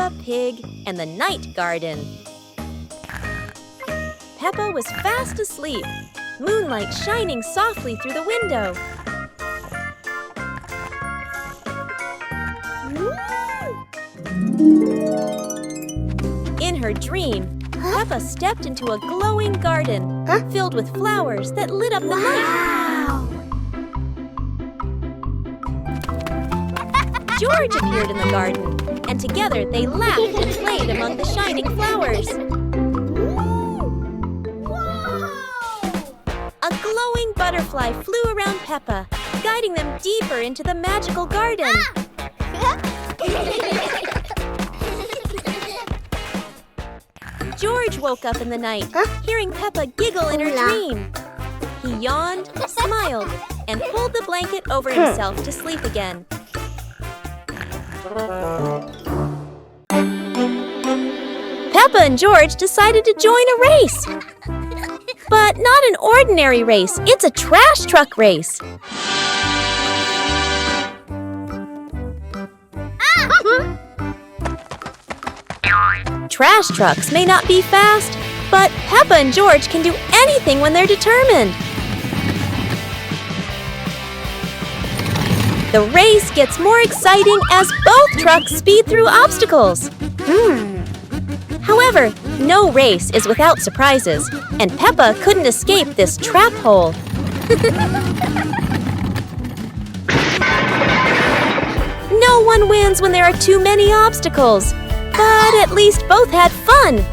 Peppa Pig and the Night Garden. Peppa was fast asleep, moonlight shining softly through the window. In her dream, Peppa stepped into a glowing garden filled with flowers that lit up the night. George appeared in the garden, and together they laughed and played among the shining flowers. A glowing butterfly flew around Peppa, guiding them deeper into the magical garden. George woke up in the night, hearing Peppa giggle in her dream. He yawned, smiled, and pulled the blanket over himself to sleep again. Peppa and George decided to join a race. But not an ordinary race, it's a trash truck race. Trash trucks may not be fast, but Peppa and George can do anything when they're determined. The race gets more exciting as both trucks speed through obstacles. However, no race is without surprises, and Peppa couldn't escape this trap hole. No one wins when there are too many obstacles, but at least both had fun.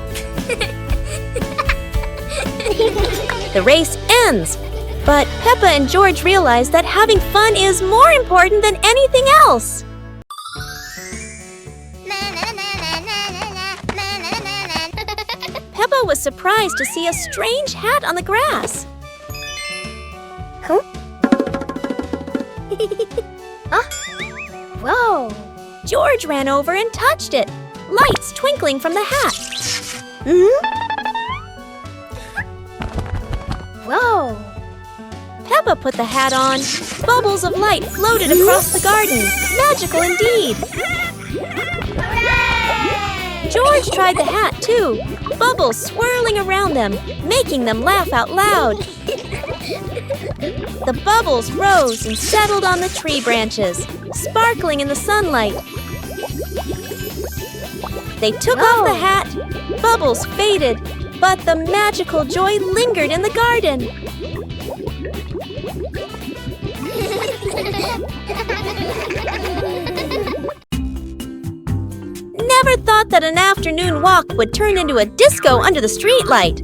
The race ends, but Peppa and George realize that having fun is more important than anything else. Peppa was surprised to see a strange hat on the grass. Whoa! George ran over and touched it, lights twinkling from the hat. Whoa! Peppa put the hat on. Bubbles of light floated across the garden. Magical indeed. George tried the hat too, bubbles swirling around them, making them laugh out loud. The bubbles rose and settled on the tree branches, sparkling in the sunlight. They took off the hat, bubbles faded, but the magical joy lingered in the garden. Never thought that an afternoon walk would turn into a disco under the streetlight.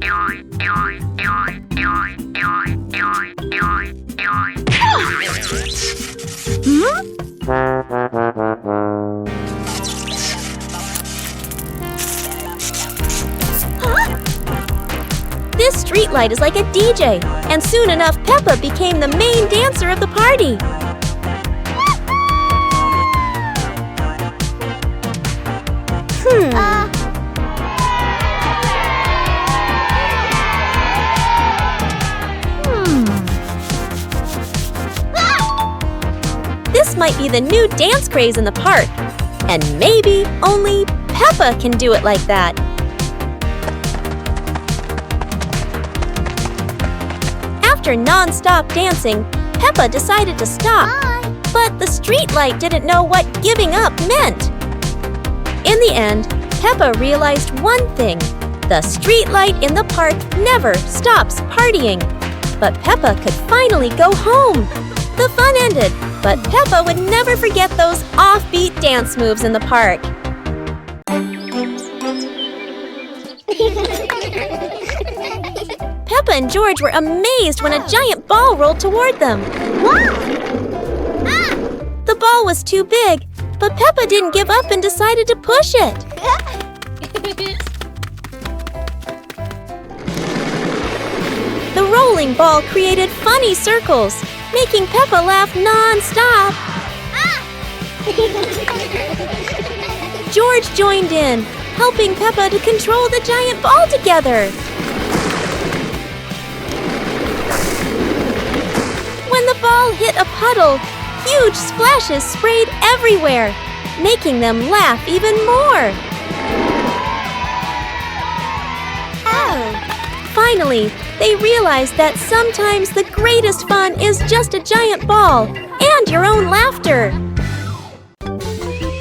This streetlight is like a DJ, and soon enough Peppa became the main dancer of the party. This might be the new dance craze in the park, and maybe only Peppa can do it like that. After non-stop dancing, Peppa decided to stop. But the streetlight didn't know what giving up meant. In the end, Peppa realized one thing. The streetlight in the park never stops partying. But Peppa could finally go home. The fun ended, but Peppa would never forget those offbeat dance moves in the park. Peppa and George were amazed when a giant ball rolled toward them. The ball was too big, but Peppa didn't give up and decided to push it. The rolling ball created funny circles, making Peppa laugh non-stop. George joined in, helping Peppa to control the giant ball together. When the ball hit a puddle, huge splashes sprayed everywhere, making them laugh even more. Finally, they realized that sometimes the greatest fun is just a giant ball and your own laughter.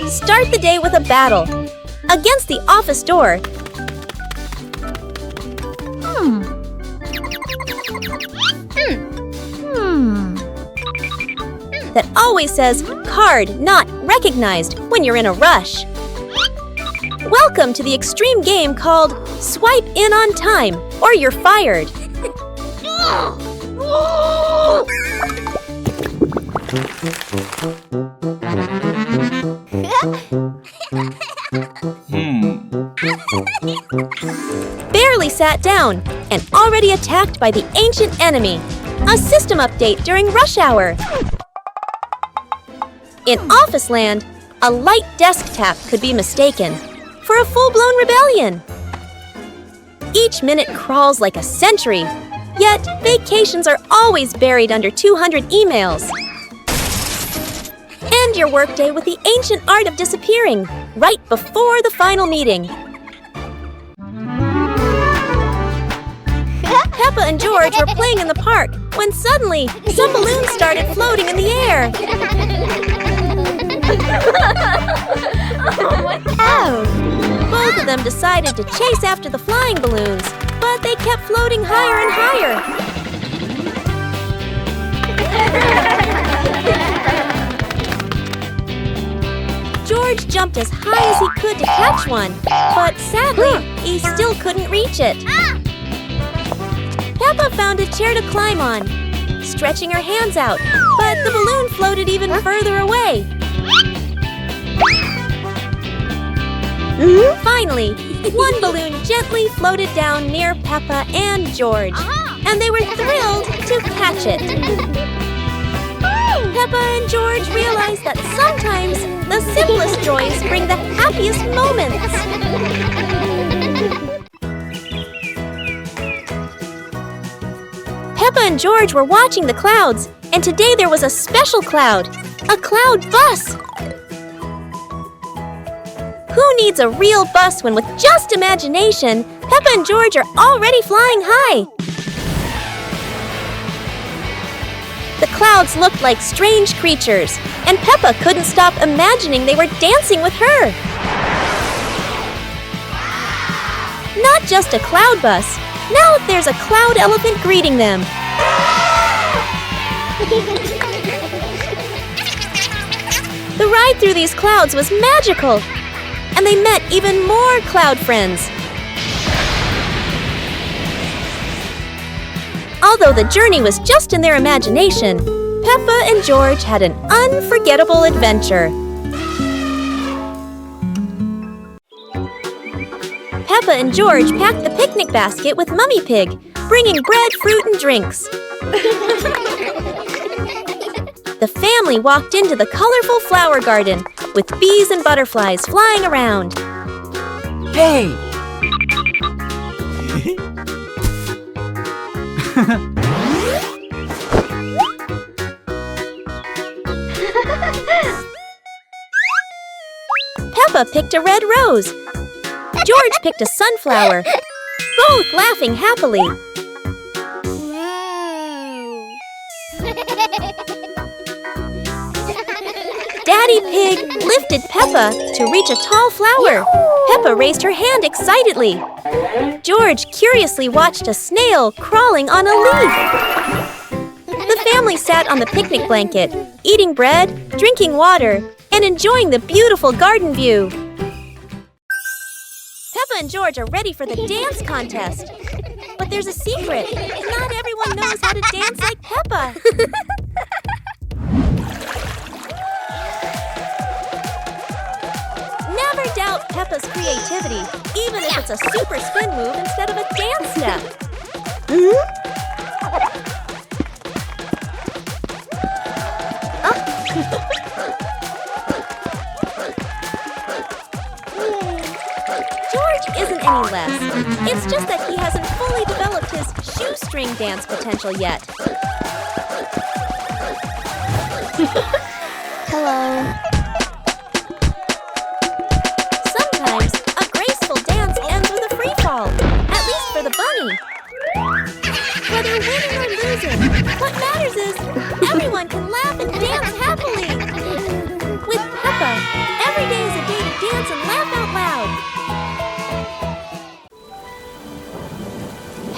Start the day with a battle. Against the office door. That always says card not recognized when you're in a rush. Welcome to the extreme game called Swipe In on Time or you're fired. Barely sat down and already attacked by the ancient enemy. A system update during rush hour. In Office Land, a light desk tap could be mistaken for a full-blown rebellion. Each minute crawls like a century, yet vacations are always buried under 200 emails. End your workday with the ancient art of disappearing right before the final meeting. Peppa and George were playing in the park when suddenly some balloons started floating in the air. Both of them decided to chase after the flying balloons, but they kept floating higher and higher. George jumped as high as he could to catch one, but sadly, he still couldn't reach it. Peppa found a chair to climb on, stretching her hands out, but the balloon floated even further away. Finally, one balloon gently floated down near Peppa and George, and they were thrilled to catch it. Peppa and George realized that sometimes the simplest joys bring the happiest moments. Peppa and George were watching the clouds, and today there was a special cloud, a cloud bus. Who needs a real bus when with just imagination, Peppa and George are already flying high? The clouds looked like strange creatures, and Peppa couldn't stop imagining they were dancing with her. Not just a cloud bus, now there's a cloud elephant greeting them. The ride through these clouds was magical, and they met even more cloud friends. Although the journey was just in their imagination, Peppa and George had an unforgettable adventure. Peppa and George packed the picnic basket with Mummy Pig, bringing bread, fruit, and drinks. The family walked into the colorful flower garden with bees and butterflies flying around. Hey! Peppa picked a red rose. George picked a sunflower, both laughing happily. Daddy Pig lifted Peppa to reach a tall flower. Peppa raised her hand excitedly. George curiously watched a snail crawling on a leaf. The family sat on the picnic blanket, eating bread, drinking water, and enjoying the beautiful garden view. Peppa and George are ready for the dance contest. But there's a secret. Not everyone knows how to dance like Peppa. Never doubt Peppa's creativity, even if it's a super spin move instead of a dance step. George isn't any less. It's just that he hasn't fully developed his shoestring dance potential yet. Hello. Sometimes a graceful dance ends with a free fall, at least for the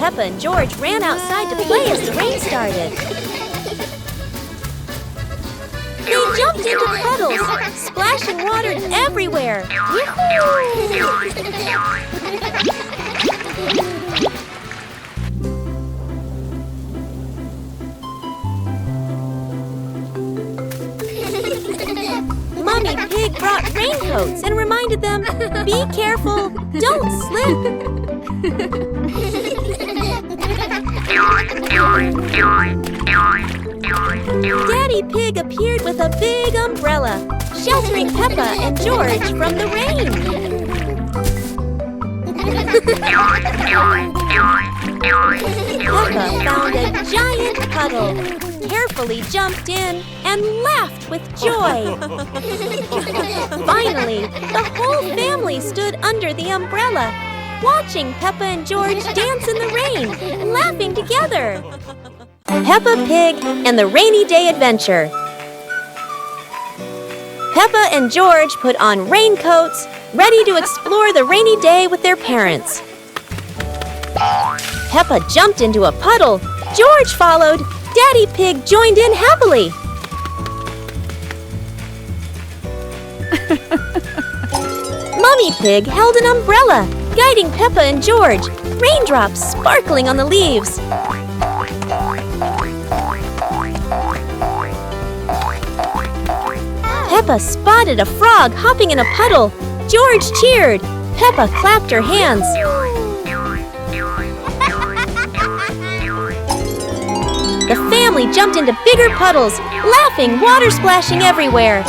Peppa and George ran outside to play as the rain started. They jumped into puddles, splashing water everywhere. Mommy Pig brought raincoats and reminded them, "Be careful, don't slip." Daddy Pig appeared with a big umbrella, sheltering Peppa and George from the rain. Peppa found a giant puddle, carefully jumped in, and laughed with joy. Finally, the whole family stood under the umbrella, watching Peppa and George dance in the rain, laughing together. Peppa Pig and the Rainy Day Adventure. Peppa and George put on raincoats, ready to explore the rainy day with their parents. Peppa jumped into a puddle. George followed. Daddy Pig joined in happily. Mummy Pig held an umbrella, guiding Peppa and George, raindrops sparkling on the leaves. Peppa spotted a frog hopping in a puddle. George cheered. Peppa clapped her hands. The family jumped into bigger puddles, laughing, water splashing everywhere.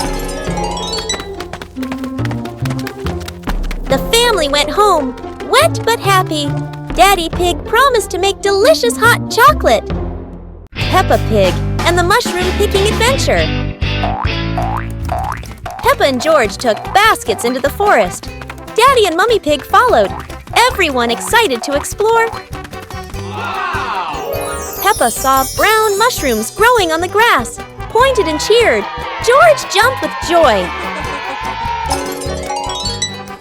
The family went home, wet but happy. Daddy Pig promised to make delicious hot chocolate. Peppa Pig and the Mushroom Picking Adventure. Peppa and George took baskets into the forest. Daddy and Mummy Pig followed, everyone excited to explore. Peppa saw brown mushrooms growing on the grass, pointed and cheered. George jumped with joy.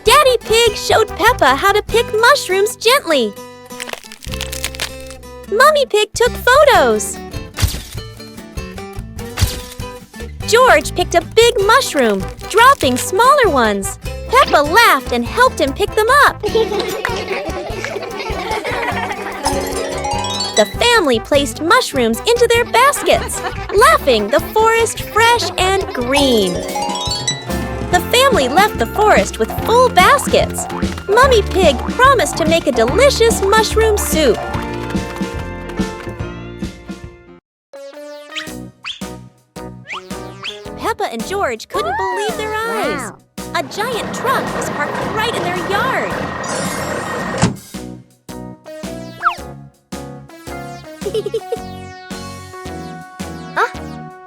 Daddy Pig showed Peppa how to pick mushrooms gently. Mummy Pig took photos. George picked a big mushroom, dropping smaller ones. Peppa laughed and helped him pick them up. The family placed mushrooms into their baskets, laughing, the forest fresh and green. The family left the forest with full baskets. Mummy Pig promised to make a delicious mushroom soup. Peppa and George couldn't believe their eyes. Wow. A giant truck was parked right in their yard.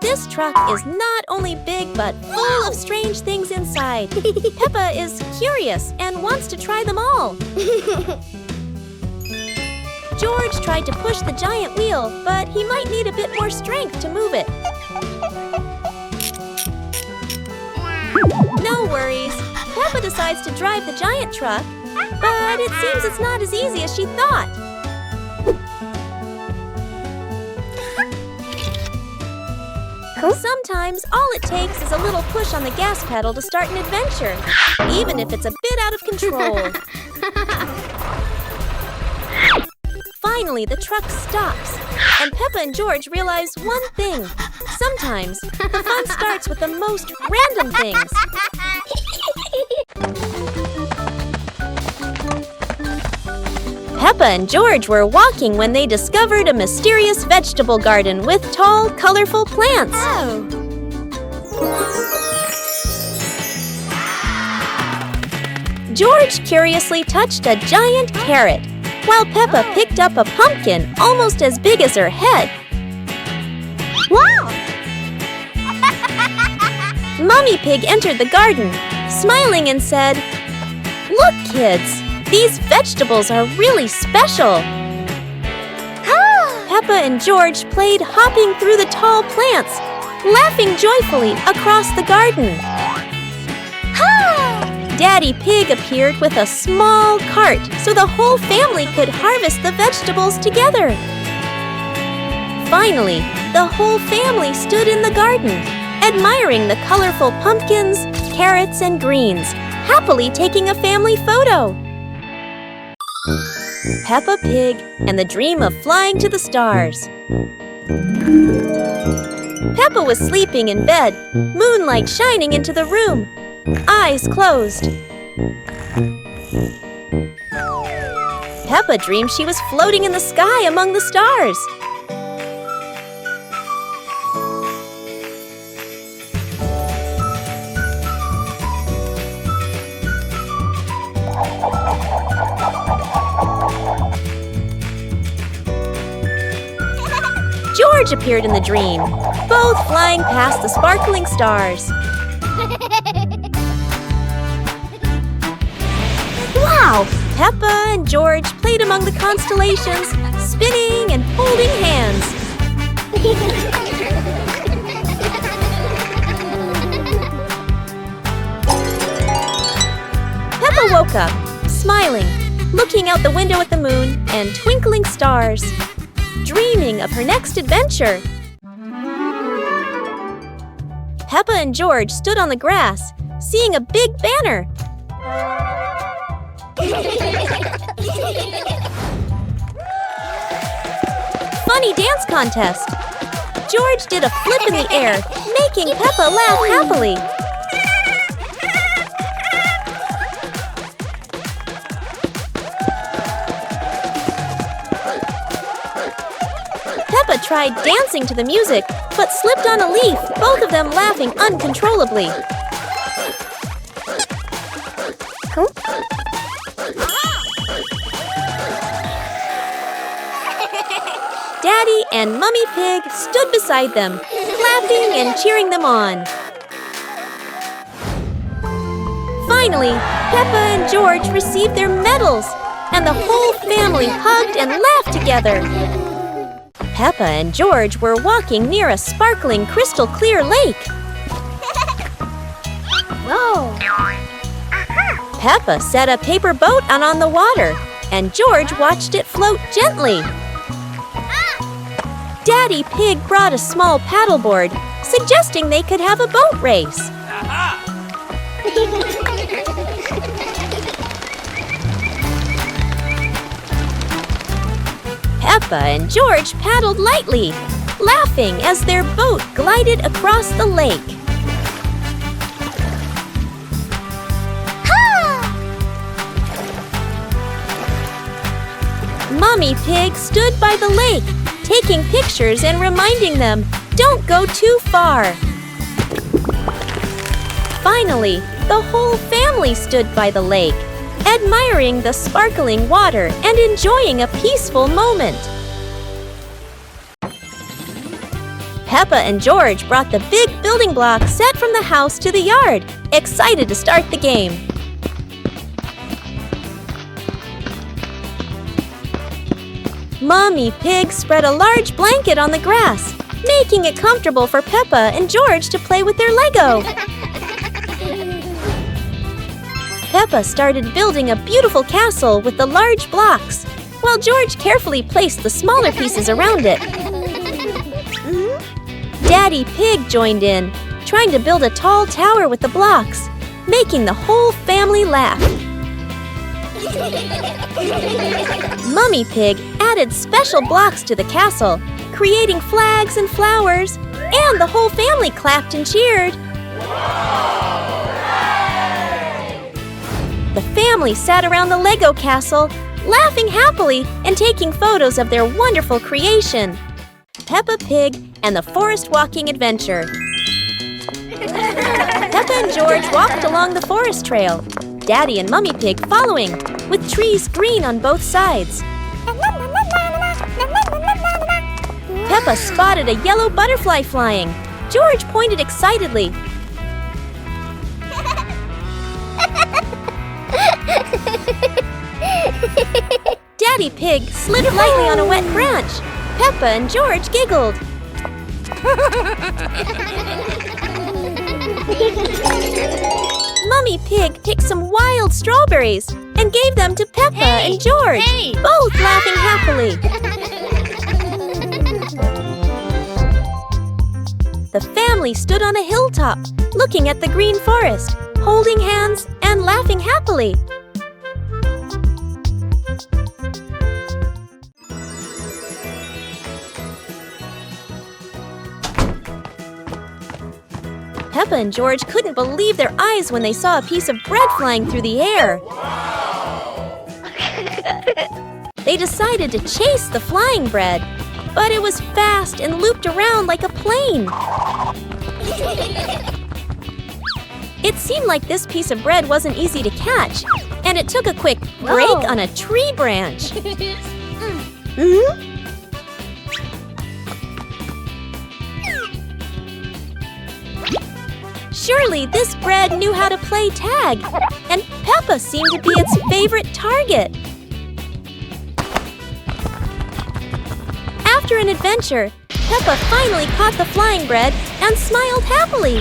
This truck is not only big but full of strange things inside. Peppa is curious and wants to try them all. George tried to push the giant wheel, but he might need a bit more strength to move it. No worries. Peppa decides to drive the giant truck, but it seems it's not as easy as she thought. Sometimes all it takes is a little push on the gas pedal to start an adventure, even if it's a bit out of control. Finally, the truck stops, and Peppa and George realize one thing. Sometimes the fun starts with the most random things. Peppa and George were walking when they discovered a mysterious vegetable garden with tall, colorful plants. Oh. George curiously touched a giant carrot, while Peppa picked up a pumpkin almost as big as her head. Wow! Mummy Pig entered the garden, smiling and said, "Look, kids! These vegetables are really special." Peppa and George played hopping through the tall plants, laughing joyfully across the garden. Daddy Pig appeared with a small cart so the whole family could harvest the vegetables together. Finally, the whole family stood in the garden, admiring the colorful pumpkins, carrots, and greens, happily taking a family photo. Peppa Pig and the Dream of Flying to the Stars. Peppa was sleeping in bed, moonlight shining into the room, eyes closed. Peppa dreamed she was floating in the sky among the stars. George appeared in the dream, both flying past the sparkling stars. Wow! Peppa and George played among the constellations, spinning and holding hands. Peppa woke up, smiling, looking out the window at the moon and twinkling stars, dreaming of her next adventure. Peppa and George stood on the grass, seeing a big banner. Funny dance contest. George did a flip in the air, making Peppa laugh happily. Peppa tried dancing to the music, but slipped on a leaf, both of them laughing uncontrollably. Huh? Daddy and Mummy Pig stood beside them, clapping and cheering them on. Finally, Peppa and George received their medals, and the whole family hugged and laughed together. Peppa and George were walking near a sparkling, crystal-clear lake. Whoa! Peppa set a paper boat out on the water, and George watched it float gently. Daddy Pig brought a small paddleboard, suggesting they could have a boat race. Peppa and George paddled lightly, laughing as their boat glided across the lake. Mummy Pig stood by the lake, taking pictures and reminding them, don't go too far. Finally, the whole family stood by the lake, admiring the sparkling water and enjoying a peaceful moment. Peppa and George brought the big building blocks set from the house to the yard, excited to start the game. Mummy Pig spread a large blanket on the grass, making it comfortable for Peppa and George to play with their Lego. Peppa started building a beautiful castle with the large blocks, while George carefully placed the smaller pieces around it. Daddy Pig joined in, trying to build a tall tower with the blocks, making the whole family laugh. Mummy Pig added special blocks to the castle, creating flags and flowers, and the whole family clapped and cheered. The family sat around the Lego castle, laughing happily and taking photos of their wonderful creation. Peppa Pig and the Forest Walking Adventure. Peppa and George walked along the forest trail, Daddy and Mummy Pig following, with trees green on both sides. Peppa spotted a yellow butterfly flying. George pointed excitedly. Daddy Pig slid lightly on a wet branch. Peppa and George giggled. Mummy Pig picked some wild strawberries and gave them to Peppa and George, both laughing happily. The family stood on a hilltop, looking at the green forest, holding hands and laughing happily. Peppa and George couldn't believe their eyes when they saw a piece of bread flying through the air. They decided to chase the flying bread, but it was fast and looped around like a plane. It seemed like this piece of bread wasn't easy to catch, and it took a quick break on a tree branch. Surely this bread knew how to play tag, and Peppa seemed to be its favorite target. After an adventure, Peppa finally caught the flying bread and smiled happily.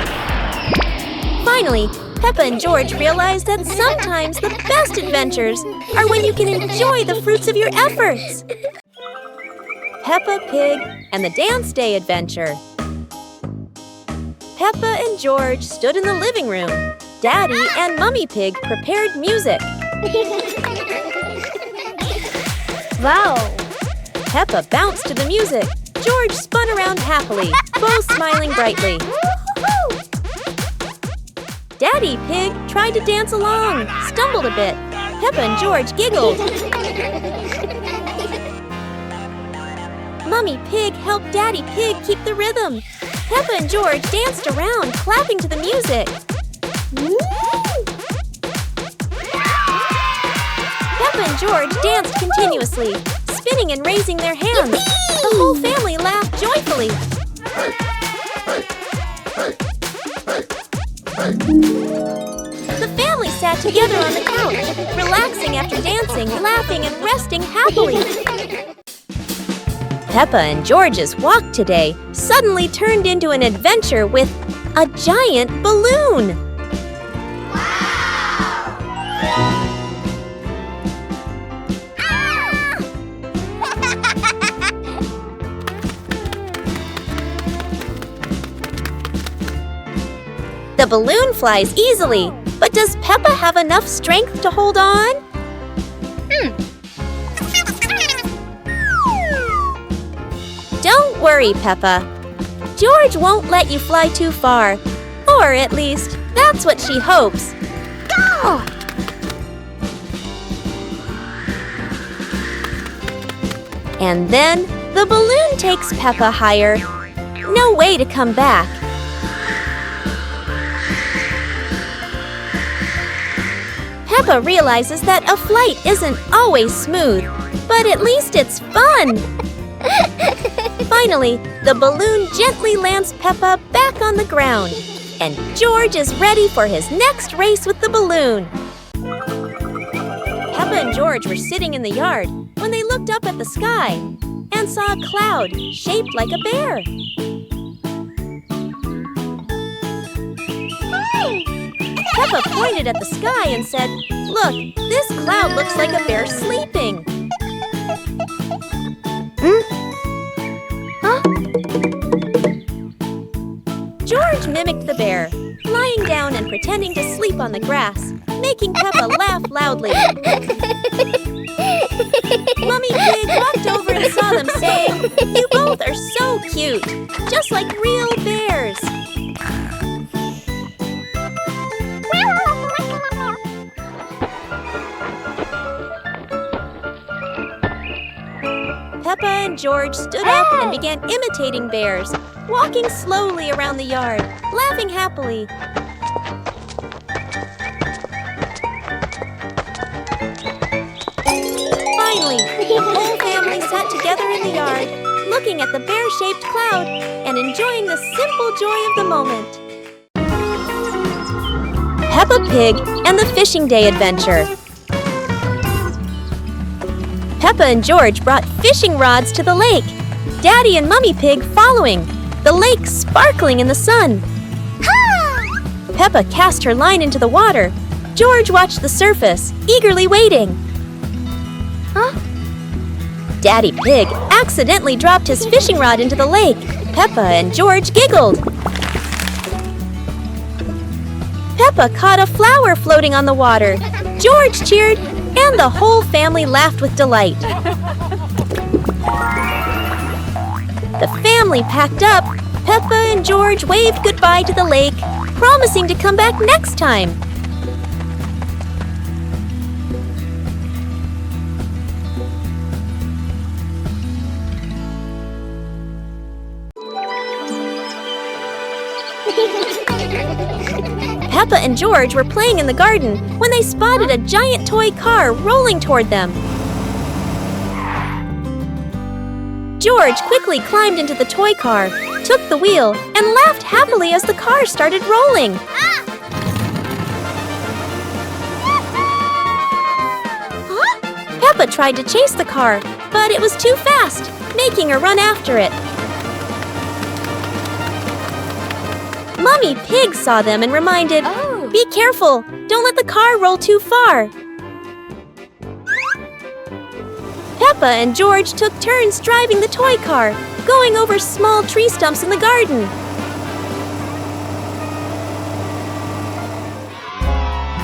Finally, Peppa and George realized that sometimes the best adventures are when you can enjoy the fruits of your efforts. Peppa Pig and the Dance Day Adventure. Peppa and George stood in the living room. Daddy and Mummy Pig prepared music. Wow! Peppa bounced to the music. George spun around happily, both smiling brightly. Daddy Pig tried to dance along, stumbled a bit. Peppa and George giggled. Mummy Pig helped Daddy Pig keep the rhythm. Peppa and George danced around, clapping to the music. Peppa and George danced continuously, spinning and raising their hands. The whole family laughed joyfully. The family sat together on the couch, relaxing after dancing, laughing and resting happily. Peppa and George's walk today suddenly turned into an adventure with a giant balloon. The balloon flies easily, but does Peppa have enough strength to hold on? Don't worry, Peppa. George won't let you fly too far. Or at least, that's what she hopes. Go! And then, the balloon takes Peppa higher. No way to come back. Peppa realizes that a flight isn't always smooth, but at least it's fun. Finally, the balloon gently lands Peppa back on the ground, and George is ready for his next race with the balloon. Peppa and George were sitting in the yard when they looked up at the sky and saw a cloud shaped like a bear. Peppa pointed at the sky and said, "Look, this cloud looks like a bear sleeping." George mimicked the bear, lying down and pretending to sleep on the grass, making Peppa laugh loudly. Mummy Pig walked over and saw them, saying, "You both are so cute, just like real bears." Peppa and George stood up and began imitating bears, walking slowly around the yard, laughing happily. Finally, the whole family sat together in the yard, looking at the bear-shaped cloud and enjoying the simple joy of the moment. Peppa Pig and the Fishing Day Adventure. Peppa and George brought fishing rods to the lake, Daddy and Mummy Pig following, the lake sparkling in the sun. Peppa cast her line into the water. George watched the surface, eagerly waiting. Huh? Daddy Pig accidentally dropped his fishing rod into the lake. Peppa and George giggled. Peppa caught a flower floating on the water. George cheered, and the whole family laughed with delight. The family packed up. Peppa and George waved goodbye to the lake, promising to come back next time. Peppa and George were playing in the garden when they spotted a giant toy car rolling toward them. George quickly climbed into the toy car, took the wheel, and laughed happily as the car started rolling. Peppa tried to chase the car, but it was too fast, making her run after it. Mummy Pig saw them and reminded, Oh. "Be careful! Don't let the car roll too far!" Peppa and George took turns driving the toy car, going over small tree stumps in the garden.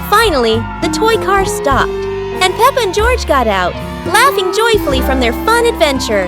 Finally, the toy car stopped, and Peppa and George got out, laughing joyfully from their fun adventure.